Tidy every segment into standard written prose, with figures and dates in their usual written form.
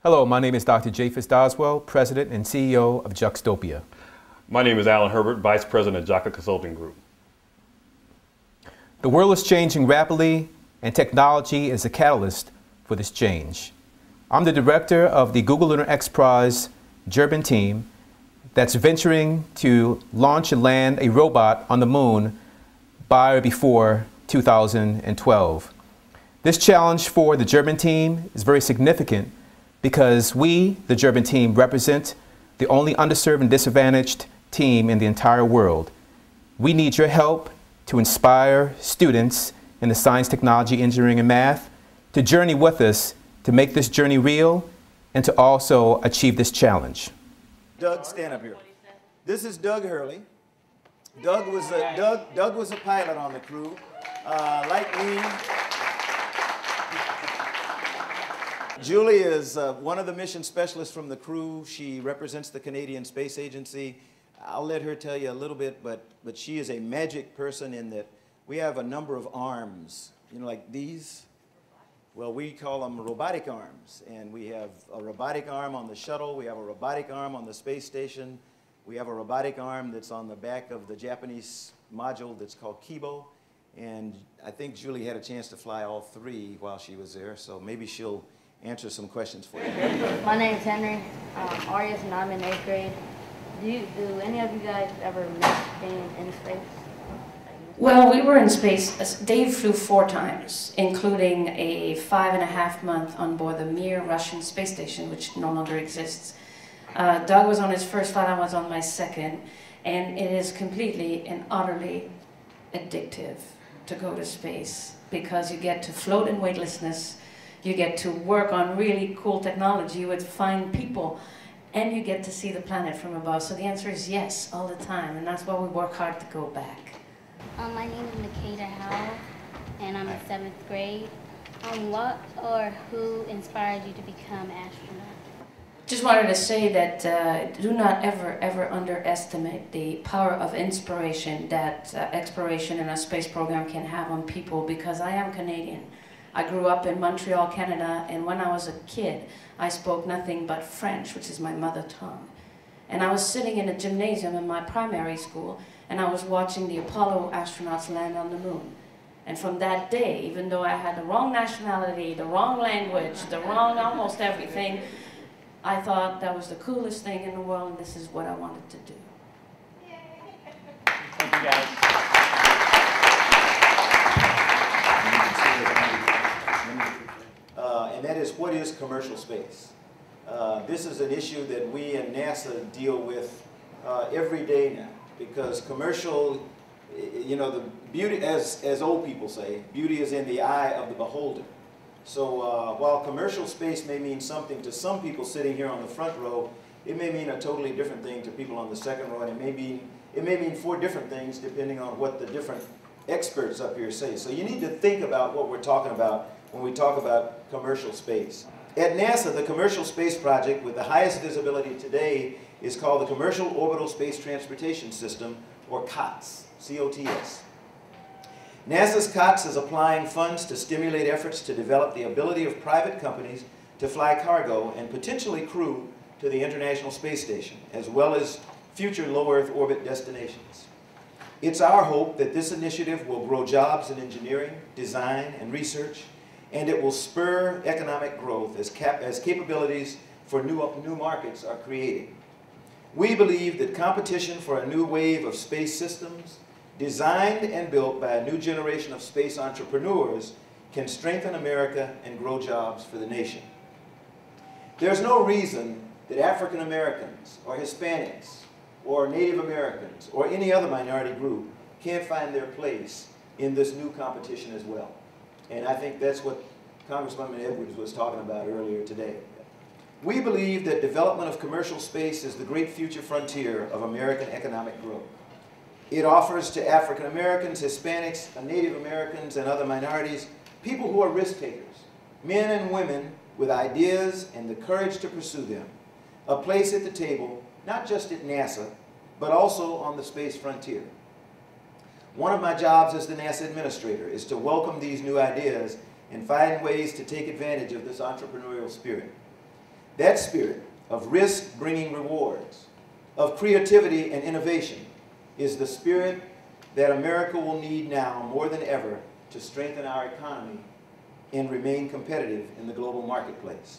Hello, my name is Dr. Jayfus President and CEO of Juxtopia. My name is Alan Herbert, Vice President of Jaka Consulting Group. The world is changing rapidly, and technology is a catalyst for this change. I'm the director of the Google Lunar X Prize German team that's venturing to launch and land a robot on the moon by or before 2012. This challenge for the German team is very significant because we, the German team, represent the only underserved and disadvantaged team in the entire world. We need your help to inspire students in the science, technology, engineering, and math to journey with us to make this journey real and to also achieve this challenge. Doug, stand up here. This is Doug Hurley. Doug was a pilot on the crew, like me. Julie is one of the mission specialists from the crew. She represents the Canadian Space Agency. I'll let her tell you a little bit, but she is a magic person in that we have a number of arms, you know, like these. Well, we call them robotic arms, and we have a robotic arm on the shuttle. We have a robotic arm on the space station. We have a robotic arm that's on the back of the Japanese module that's called Kibo, and I think Julie had a chance to fly all three while she was there, so maybe she'll answer some questions for you. My name's Henry Arias, and I'm in 8th grade. Do any of you guys ever miss being in space? Well, we were in space. Dave flew 4 times, including a 5.5-month on board the Mir Russian space station, which no longer exists. Doug was on his first flight, I was on my second, and it is completely and utterly addictive to go to space because you get to float in weightlessness, you get to work on really cool technology with fine people, and you get to see the planet from above. So the answer is yes, all the time, and that's why we work hard to go back. My name is Nikita Howell, and I'm in 7th grade. What or who inspired you to become an astronaut? Just wanted to say that do not ever underestimate the power of inspiration that exploration in a space program can have on people, because I am Canadian. I grew up in Montreal, Canada, and when I was a kid, I spoke nothing but French, which is my mother tongue. And I was sitting in a gymnasium in my primary school, and I was watching the Apollo astronauts land on the moon. And from that day, even though I had the wrong nationality, the wrong language, the wrong almost everything, I thought that was the coolest thing in the world, and this is what I wanted to do. Thank you, guys. And that is, what is commercial space? This is an issue that we and NASA deal with every day now, because commercial, you know, the beauty, as old people say, beauty is in the eye of the beholder. So while commercial space may mean something to some people sitting here on the front row, it may mean a totally different thing to people on the second row, and it may mean 4 different things depending on what the different experts up here say. So you need to think about what we're talking about when we talk about commercial space. At NASA, the commercial space project with the highest visibility today is called the Commercial Orbital Space Transportation System, or COTS, C-O-T-S. NASA's COTS is applying funds to stimulate efforts to develop the ability of private companies to fly cargo and potentially crew to the International Space Station, as well as future low Earth orbit destinations. It's our hope that this initiative will grow jobs in engineering, design, and research, and it will spur economic growth as capabilities for new markets are created. We believe that competition for a new wave of space systems, designed and built by a new generation of space entrepreneurs, can strengthen America and grow jobs for the nation. There's no reason that African Americans or Hispanics or Native Americans or any other minority group can't find their place in this new competition as well. And I think that's what Congresswoman Edwards was talking about earlier today. We believe that development of commercial space is the great future frontier of American economic growth. It offers to African Americans, Hispanics, Native Americans, and other minorities, people who are risk takers, men and women with ideas and the courage to pursue them, a place at the table, not just at NASA, but also on the space frontier. One of my jobs as the NASA administrator is to welcome these new ideas and find ways to take advantage of this entrepreneurial spirit. That spirit of risk bringing rewards, of creativity and innovation, is the spirit that America will need now more than ever to strengthen our economy and remain competitive in the global marketplace.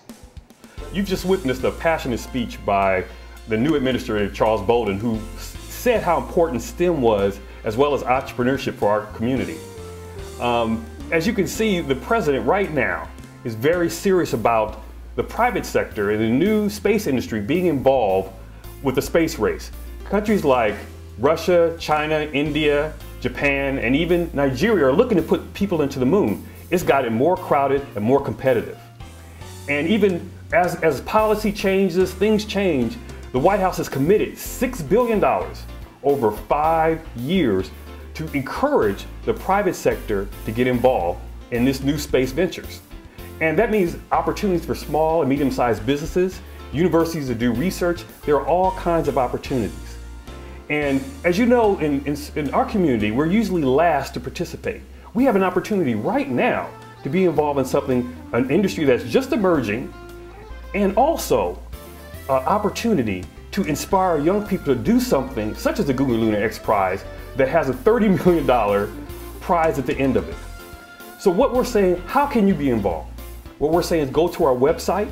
You've just witnessed a passionate speech by the new administrator, Charles Bolden, who said how important STEM was, as well as entrepreneurship for our community. As you can see, the president right now is very serious about the private sector and the new space industry being involved with the space race. Countries like Russia, China, India, Japan, and even Nigeria are looking to put people into the moon. It's gotten more crowded and more competitive. And even as policy changes, things change, the White House has committed $6 billion over 5 years to encourage the private sector to get involved in this new space ventures. And that means opportunities for small and medium-sized businesses, universities to do research. There are all kinds of opportunities. And as you know, in our community, we're usually last to participate. We have an opportunity right now to be involved in something, an industry that's just emerging, and also an opportunity to inspire young people to do something, such as the Google Lunar X Prize, that has a $30 million prize at the end of it. So what we're saying, how can you be involved? What we're saying is go to our website,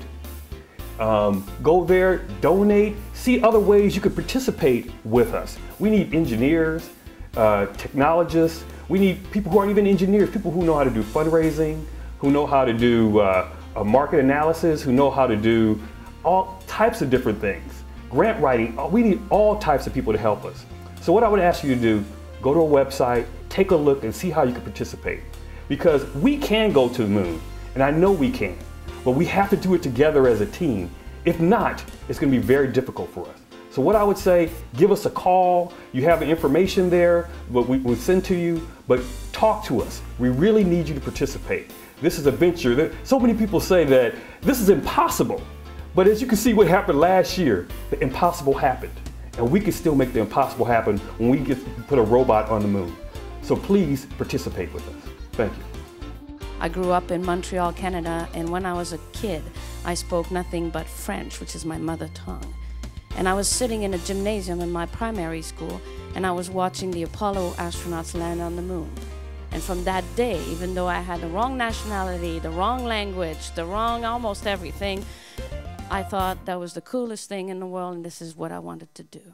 go there, donate, see other ways you could participate with us. We need engineers, technologists. We need people who aren't even engineers, people who know how to do fundraising, who know how to do a market analysis, who know how to do all types of different things. Grant writing, we need all types of people to help us. So what I would ask you to do, go to our website, take a look and see how you can participate. Because we can go to the moon, and I know we can, but we have to do it together as a team. If not, it's going to be very difficult for us. So what I would say, give us a call. You have the information there, but we'll send to you, but talk to us. We really need you to participate. This is a venture. So many people say that this is impossible, but as you can see what happened last year, the impossible happened. And we can still make the impossible happen when we get to put a robot on the moon. So please participate with us. Thank you. I grew up in Montreal, Canada, and when I was a kid, I spoke nothing but French, which is my mother tongue. And I was sitting in a gymnasium in my primary school, and I was watching the Apollo astronauts land on the moon. And from that day, even though I had the wrong nationality, the wrong language, the wrong almost everything, I thought that was the coolest thing in the world, and this is what I wanted to do.